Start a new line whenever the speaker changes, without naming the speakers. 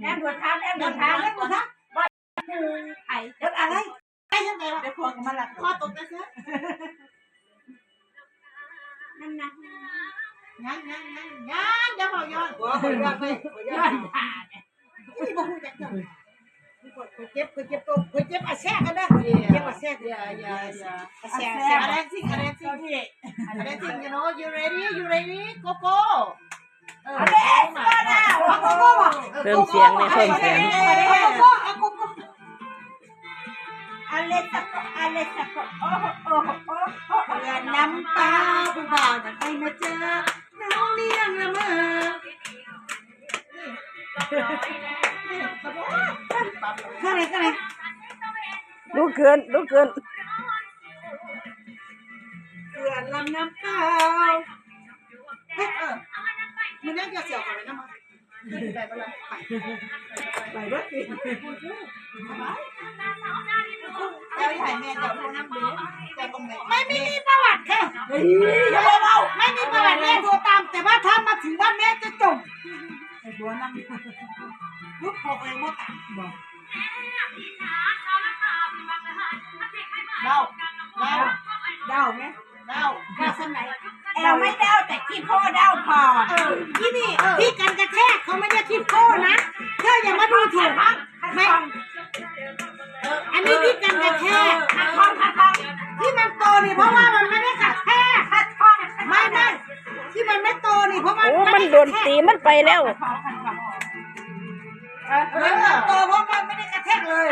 แอบปวดเท้าแอบปวดเท้าแอบปวดเท้าไอ้เด็กอะไรไอ้ยังไงวะเด็กพวกมันหลับคอตกนะเสือนั่นนะยังจะบอกย้อนย้อนผ่าเนี่ยนี่บอกจะเจ็บตัวเจ็บอาแซกกันนะเจ็บอาแซกอย่าอาแซกอะไรสิ่งyou know you ready go
เริ่มเสียงในเพิ่มเสียง
อะไรสักโอ้เรือน้ำตาผู้บ่าวไปมาเจอน้องเลี้ยงละเมอข้างไหน
ลุกขึ้น
เรือลำน้ำเปล่ามันน่าจะเสียวกันเลยนะมั้งไปรถติดแล้วถ่ายแม่จะพูดน้ำเดือดแต่ตรงไหนไม่มีประวัติค่ะไม่มีประวัติแม่โทรตามแต่ว่าถ้ามาถึงบ้านแม่จะจมไอ้บัวนั่งลูกพกเลยมดบอกเดาไหมเดาสมัยแอลไม่เดาแต่ขี้พ่อเดาพอที่นี่ที่กันกระแทกเขาไม่ได้ขี้พ่อนะเธออย่ามาดูถูกไม่อันนี้ที่กันกระแทกที่มันโตนี่เพราะว่ามันไม่ได้กระแทกไม่ที่มันไม่โตนี่เพราะ
มันโดนตีมันไปแล้ว
โตเพราะมันไม่ได้กระแทกเลย